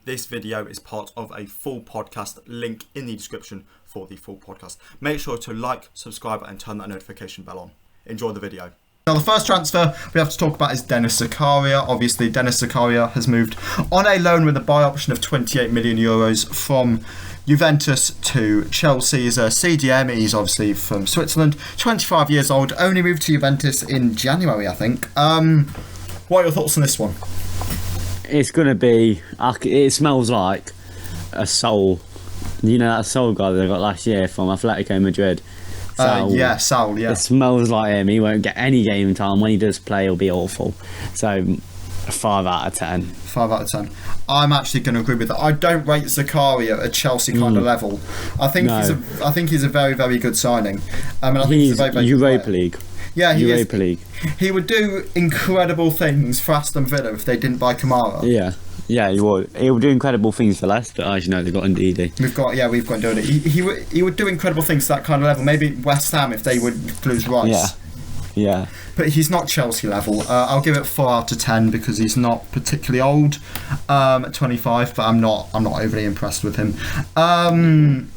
This video is part of a full podcast, link in the description for the full podcast. Make sure to like, subscribe and turn that notification bell on. Enjoy the video. Now the first transfer we have to talk about is Denis Zakaria. Obviously Denis Zakaria has moved on a loan with a buy option of 28 million euros from Juventus to Chelsea. He's a CDM, he's obviously from Switzerland, 25 years old, only moved to Juventus in January I think. What are your thoughts on this one? It's going to be, it smells like a Soul, you know that Soul guy that I got last year from Atletico Madrid. Saul, yeah. It smells like him. He won't get any game time. When he does play, he'll be awful. So, 5 out of 10. 5 out of 10. I'm actually going to agree with that. I don't rate Zakaria at Chelsea kind of level. I think he's a very, very good signing. I think he's a very, very Europa good League. Yeah, Europa League. He would do incredible things for Aston Villa if they didn't buy Kamara. Yeah, he would. He would do incredible things for Leicester. As you know, they've got Ndidi. We've got Ndidi. He would do incredible things to that kind of level. Maybe West Ham if they would lose Rice. Yeah. But he's not Chelsea level. I'll give it 4 out of 10 because he's not particularly old. At 25, but I'm not overly impressed with him. I'm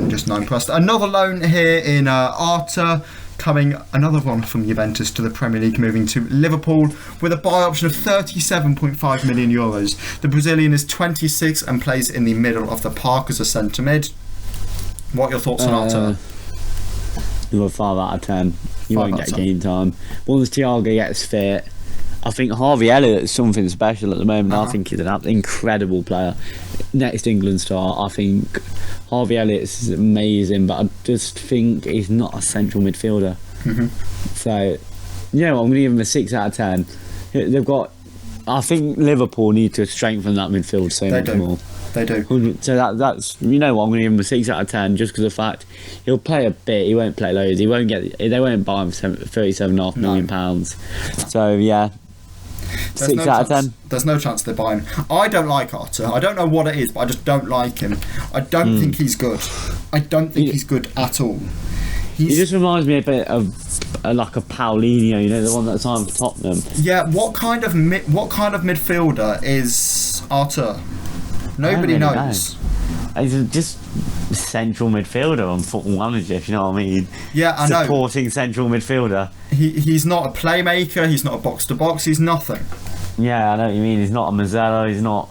just not impressed. Another loan here in Arta. Another one from Juventus to the Premier League, moving to Liverpool with a buy option of 37.5 million euros. The Brazilian is 26 and plays in the middle of the park as a centre mid. What are your thoughts on Arta? You got 5 out of 10. You won't get game time. Once Thiago gets fit, I think Harvey Elliott is something special at the moment. I think he's an incredible player. Next England star, I think Harvey Elliott is amazing, but I just think he's not a central midfielder. So, I'm going to give him a 6 out of 10. I think Liverpool need to strengthen that midfield so much more. They do. So that's I'm going to give him a 6 out of 10 just because of the fact he'll play a bit. He won't play loads. They won't buy him for £37.5 million. So yeah. 6 out of 10. There's no chance they buy him. I don't like Arta. I don't know what it is, but I just don't like him. I don't think he's good. I don't think he's good at all. He just reminds me a bit of like a Paulinho, the one that signed for Tottenham. Yeah, what kind of midfielder is Arta? Nobody knows. He's just central midfielder on Football Manager, if you know what I mean. Yeah, I know. Supporting central midfielder. He's not a playmaker. He's not a box to box. He's nothing. Yeah, I know what you mean. He's not a Mazzella. He's not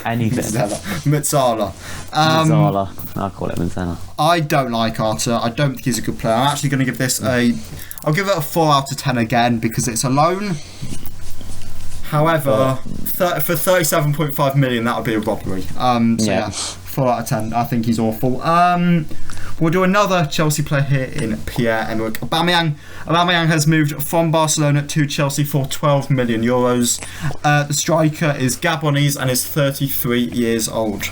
anything. Mezzala. I'll call it Mezzala. I don't like Arta. I don't think he's a good player. I'm actually going to give this I'll give it a 4 out of 10 again because it's a loan. However, for 37.5 million, that would be a robbery. 4 out of 10. I think he's awful. We'll do another Chelsea player here in Pierre-Emerick Aubameyang. Aubameyang has moved from Barcelona to Chelsea for 12 million euros. The striker is Gabonese and is 33 years old.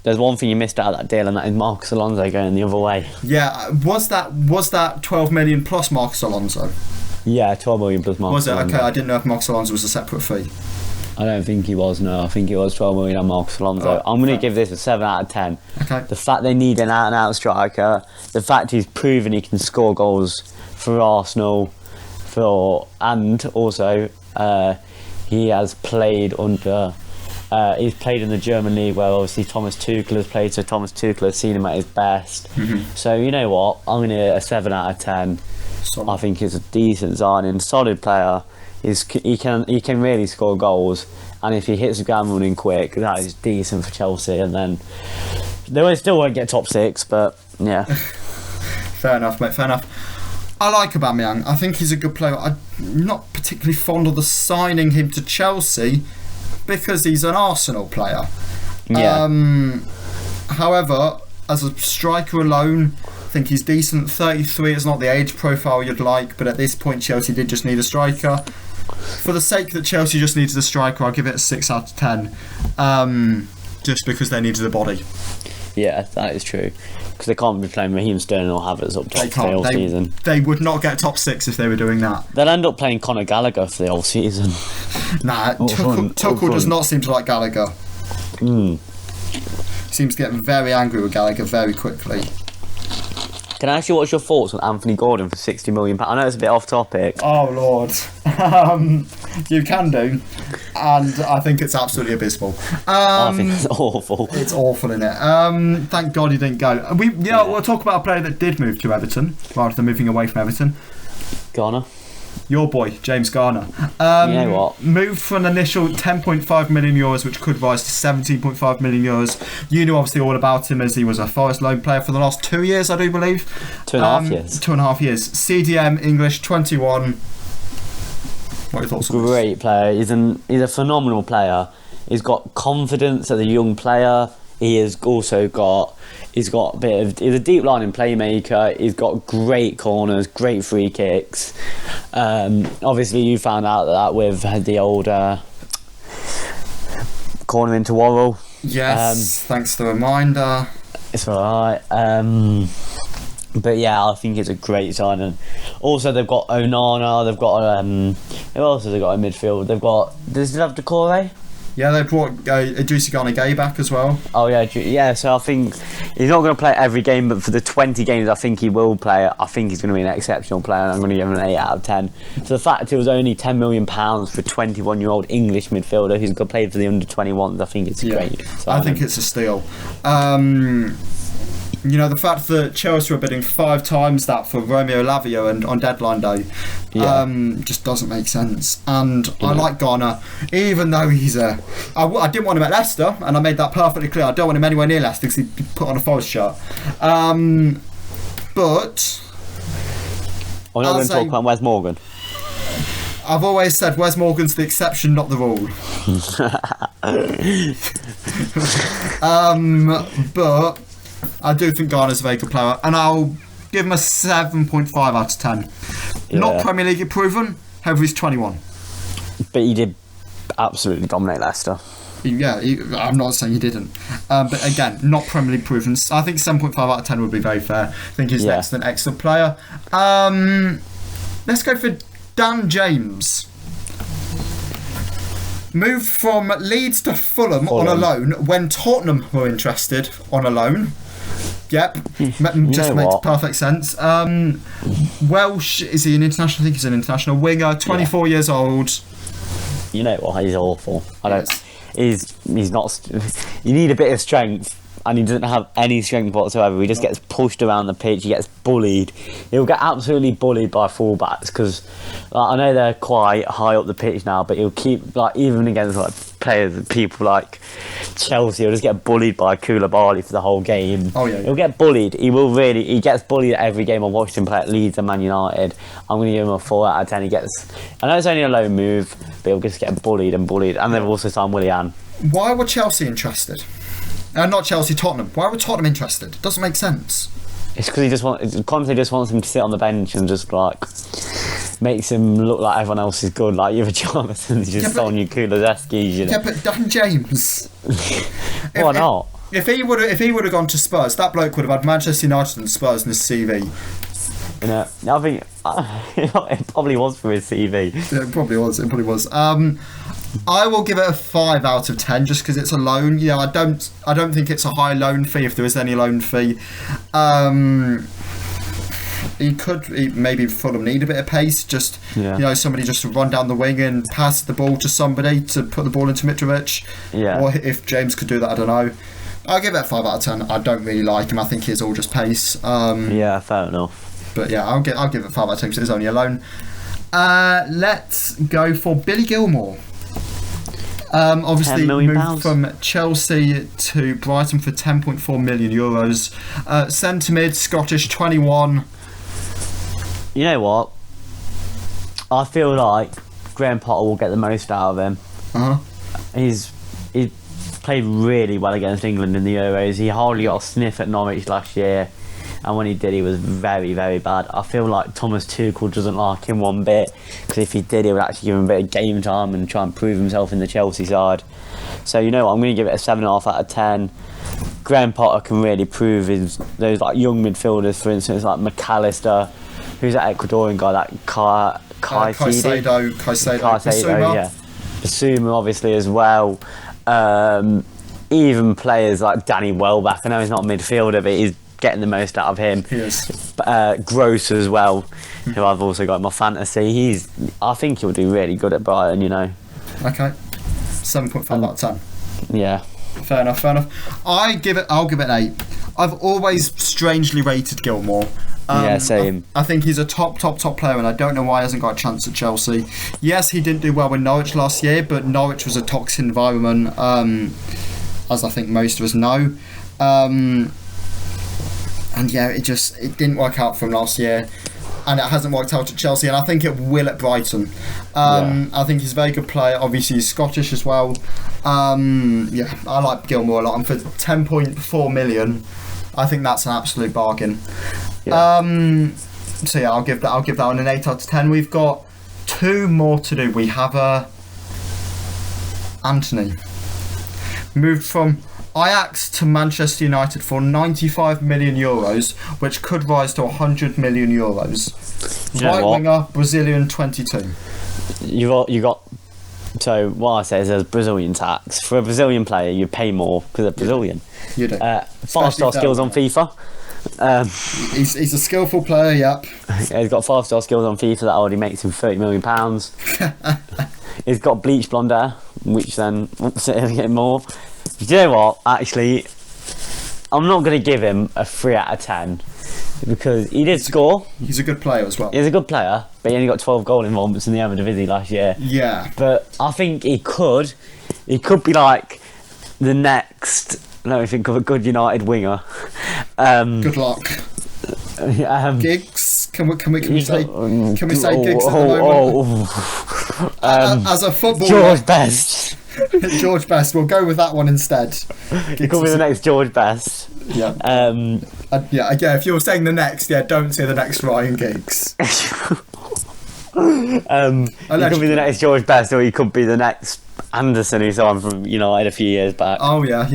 There's one thing you missed out of that deal, and that is Marcos Alonso going the other way. Yeah, was that 12 million plus Marcos Alonso? Yeah, 12 million plus Marcos Alonso. Was it? Okay, I didn't know if Marcos Alonso was a separate fee. I don't think he was, no. I think it was 12 million on Marcos Alonso. I'm going to give this a 7 out of 10. Okay. The fact they need an out-and-out striker, the fact he's proven he can score goals for Arsenal, and also he has played under... he's played in the German league where obviously Thomas Tuchel has played, so Thomas Tuchel has seen him at his best. So you know what? I'm going to a 7 out of 10. Solid. I think he's a decent signing, solid player. He can really score goals, and if he hits the ground running quick, that is decent for Chelsea. And then they still won't get top 6, but yeah. Fair enough, mate. Fair enough. I like Aubameyang. I think he's a good player. I'm not particularly fond of the signing him to Chelsea because he's an Arsenal player. Yeah. However, as a striker alone, I think he's decent. 33 is not the age profile you'd like, but at this point Chelsea did just need a striker. For the sake that Chelsea just needed a striker, I'll give it a 6 out of 10. Just because they needed a body. Yeah, that is true. Because they can't be playing Raheem Sterling or Havertz up top for the whole season. They would not get top 6 if they were doing that. They'll end up playing Conor Gallagher for the whole season. Nah, Tuchel does not seem to like Gallagher. Seems to get very angry with Gallagher very quickly. Can I ask you what's your thoughts on Anthony Gordon for £60 million? I know it's a bit off topic. Oh Lord. You can do. And I think it's absolutely abysmal. I think it's awful. It's awful, isn't it? Thank God he didn't go. We'll talk about a player that did move to Everton rather than moving away from Everton. Garner. Your boy, James Garner. You know what? Moved for an initial €10.5 million, which could rise to €17.5 million. You knew obviously all about him as he was a Forest loan player for the last 2 years, I do believe. 2.5 years. 2.5 years. CDM, English, 21. What are your thoughts on this? Great player. He's a phenomenal player. He's got confidence as a young player. He's a deep lining playmaker. He's got great corners, great free kicks. Obviously you found out that with the old corner into Worrell. Yes, thanks for the reminder. It's alright. But yeah, I think it's a great signing. Also, they've got Onana. They've got who else have they got in midfield? Does it have Decore? Yeah, they brought Idrissa Gana Gay back as well. Oh yeah. So I think he's not going to play every game, but for the 20 games I think he will play, I think he's going to be an exceptional player, and I'm going to give him an 8 out of 10. So the fact it was only £10 million for a 21-year-old English midfielder who's got played for the under-21s, I think it's great. I think it's a steal. You know, the fact that Chelsea were bidding 5 times that for Romeo Lavia and on deadline day just doesn't make sense. And I like Garner, even though I didn't want him at Leicester, and I made that perfectly clear. I don't want him anywhere near Leicester because he put on a Forest shirt. But I'm not going to talk about Wes Morgan. I've always said Wes Morgan's the exception, not the rule. But I do think Garner's a very good player, and I'll give him a 7.5 out of 10. Yeah. Not Premier League proven, however he's 21. But he did absolutely dominate Leicester. Yeah, I'm not saying he didn't. But again, not Premier League proven. I think 7.5 out of 10 would be very fair. I think he's an excellent player. Let's go for Dan James. Moved from Leeds to Fulham on a loan when Tottenham were interested on a loan. Yep, just makes perfect sense. Welsh, is he an international? I think he's an international winger. 24 years old. You know what? He's awful. He's not. You need a bit of strength, and he doesn't have any strength whatsoever. He just gets pushed around the pitch. He gets bullied. He'll get absolutely bullied by fullbacks because I know they're quite high up the pitch now, but he'll keep even against people like Chelsea. He'll just get bullied by Koulibaly for the whole game. Oh yeah. He'll get bullied. He gets bullied every game. I watched him play at Leeds and Man United. I'm going to give him a 4 out of 10. I know it's only a low move, but he'll just get bullied. And they've also signed Willian. Why were Chelsea interested? Not Chelsea, Tottenham. Why were Tottenham interested? Doesn't make sense. It's because Conte just wants him to sit on the bench and just makes him look like everyone else is good. Like you're a Jonathan, just on your Kulusevski, you know. Yeah, but Dan James. Why not? If he would have gone to Spurs, that bloke would have had Manchester United and Spurs in his CV. You know, I think it probably was for his CV. Yeah, it probably was. I will give it a 5 out of 10 just because it's a loan. Yeah, I don't think it's a high loan fee if there is any loan fee. Maybe Fulham need a bit of pace. Somebody just to run down the wing and pass the ball to somebody to put the ball into Mitrovic. Yeah. Or if James could do that, I don't know. I'll give it a 5 out of 10. I don't really like him. I think he's all just pace. Yeah, fair enough. But yeah, I'll give it 5 out of 10 because it's only a loan. Let's go for Billy Gilmore. Obviously moved from Chelsea to Brighton for €10.4 million. Centre mid, Scottish, 21. You know what? I feel like Graham Potter will get the most out of him. He's played really well against England in the Euros. He hardly got a sniff at Norwich last year, and when he did, he was very, very bad. I feel like Thomas Tuchel doesn't like him one bit, because if he did, he would actually give him a bit of game time and try and prove himself in the Chelsea side. So you know what, I'm going to give it a 7.5 out of 10. Graham Potter can really prove those young midfielders, for instance, like McAllister, who's that Ecuadorian guy, that Caicedo, yeah. Basuma obviously as well. Even players like Danny Welbeck, I know he's not a midfielder, but he's getting the most out of him. He is. Gross as well, who I've also got in my fantasy. I think he'll do really good at Brighton, you know. Okay. 7.5 out of 10. Yeah. Fair enough. I'll give it an 8. I've always strangely rated Gilmour. Yeah, same. I think he's a top player, and I don't know why he hasn't got a chance at Chelsea. Yes, he didn't do well with Norwich last year, but Norwich was a toxic environment, as I think most of us know. And yeah, it didn't work out for him last year, and it hasn't worked out at Chelsea, and I think it will at Brighton. I think he's a very good player. Obviously, he's Scottish as well. Yeah, I like Gilmour a lot, and for 10.4 million, I think that's an absolute bargain. Yeah. So yeah, I'll give that one an 8 out of 10. We've got 2 more to do. We have Anthony moved from Ajax to Manchester United for 95 million euros, which could rise to 100 million euros. Right winger, Brazilian, 22. You got. So what I say is there's Brazilian tax. For a Brazilian player, you pay more because they're Brazilian. You do. 5-star skills on FIFA. He's a skillful player, yep. He's got 5-star skills on FIFA that already makes him £30 million. He's got bleach blonde hair, which then wants to get more. Do you know what? Actually, I'm not going to give him a 3 out of 10 because he did score. He's a good player as well. He's a good player, but he only got 12 goal involvements in the other division last year. Yeah. But I think he could be like the next. Let me think of a good United winger. Good luck. Giggs. Can we say Giggs at the moment? As a footballer, George Best. George Best. We'll go with that one instead. He could be the next George Best. Yeah. Yeah. If you're saying the next, don't say the next Ryan Giggs. He could be the next George Best, or he could be the next Anderson, who signed from United a few years back. Oh yeah.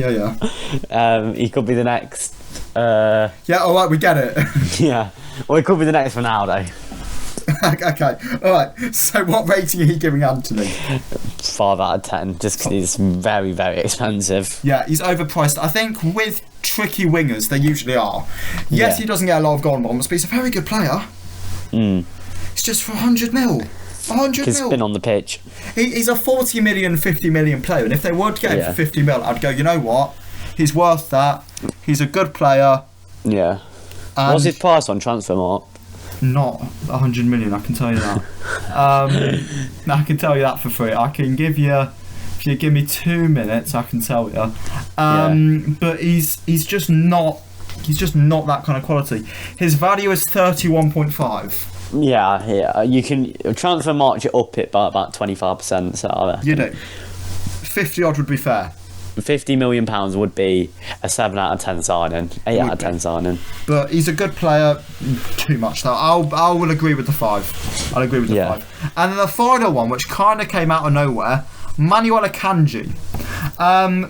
He could be the next. Yeah. All right, we get it. Yeah. Or he could be the next Ronaldo. Okay. All right. So, what rating are you giving Anthony? 5 out of 10, just because he's very, very expensive. Yeah, he's overpriced. I think with tricky wingers, they usually are. Yes, he doesn't get a lot of goal moments, but he's a very good player. It's just for 100 mil. 100 He's mil. been on the pitch. He's a 40 million, 50 million player, and if they were to get him for 50 mil, I'd go, you know what? He's worth that. He's a good player. Yeah. What's his price on Transfermarkt? Not 100 million, I can tell you that. I can tell you that for free. I can give you, if you give me 2 minutes, I can tell you. But he's just not that kind of quality. His value is 31.5. Yeah. You can Transfermarkt it up it by about 25%. So you do. 50 odd would be fair. £50 million would be a 7 out of 10 signing, 8 out of 10 signing. But he's a good player. Too much though. I will agree with the 5. I'll agree with the 5. And then the final one, which kind of came out of nowhere, Manuela Kanji,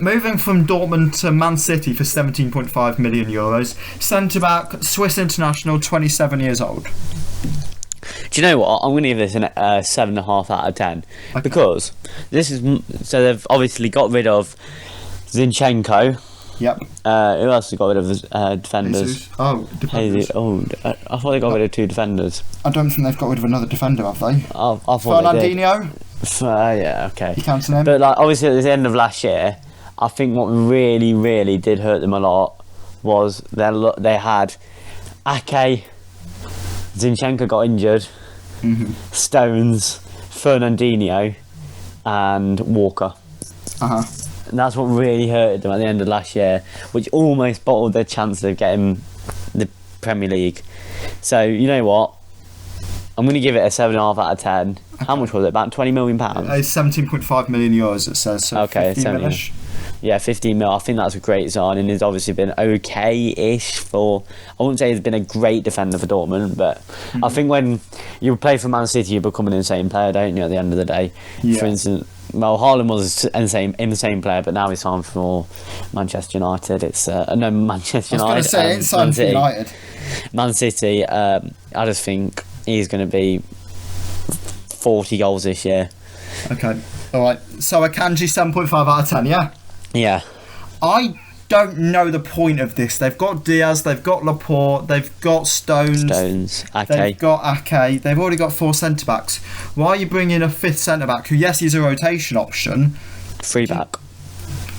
moving from Dortmund to Man City for 17.5 million euros. Centre back, Swiss international, 27 years old. Do you know what? I'm going to give this a 7.5 out of 10 because this is so they've obviously got rid of Zinchenko. Yep. Who else has got rid of defenders? Jesus. Oh, defenders. I thought they got rid of 2 defenders. I don't think they've got rid of another defender, have they? I thought Fernandinho. Yeah, okay. You counting him? But like obviously at the end of last year, I think what really, really did hurt them a lot was they had Ake. Zinchenko got injured. Stones, Fernandinho, and Walker. And that's what really hurted them at the end of last year, which almost bottled their chance of getting the Premier League. So you know what? I'm going to give it a 7.5 out of 10. How much was it? About £20 million. It's 17.5 million euros. It says. So okay, 15 yeah, 15 mil. I think that's a great signing. He's obviously been okay-ish for. I wouldn't say he's been a great defender for Dortmund, but I think when you play for Man City, you become an insane player, don't you? At the end of the day, for instance, well, Haaland was insane player, but now he's signed for Manchester United. It's no Manchester United. I was going to say it's signed for United. Man City. I just think he's going to be 40 goals this year. Okay, all right. So a Kanji 7.5 out of 10. Yeah. Yeah. I don't know the point of this. They've got Diaz, they've got Laporte, they've got Stones, Ake. They've got Ake. They've already got 4 centre backs. Why are you bringing a 5th centre back who, yes, he's a rotation option, 3 back.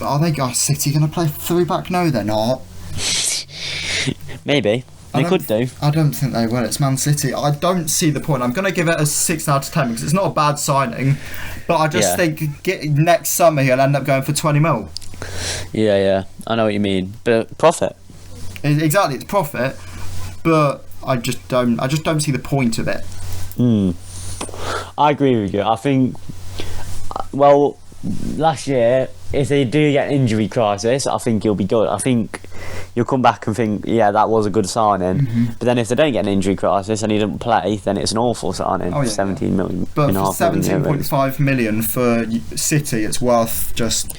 Are they City going to play 3 back? No, they're not. Maybe. They could do. I don't think they will. It's Man City. I don't see the point. I'm going to give it a 6 out of 10 because it's not a bad signing, but I just think next summer he'll end up going for 20 mil. Yeah. I know what you mean. But profit. Exactly, it's profit, but I just don't see the point of it. I agree with you. I think, well, last year, if they do get an injury crisis, I think he'll be good. I think you'll come back and think, yeah, that was a good signing. But then if they don't get an injury crisis and he doesn't play, then it's an awful signing. 17 million. But for 17.5 million for City, it's worth just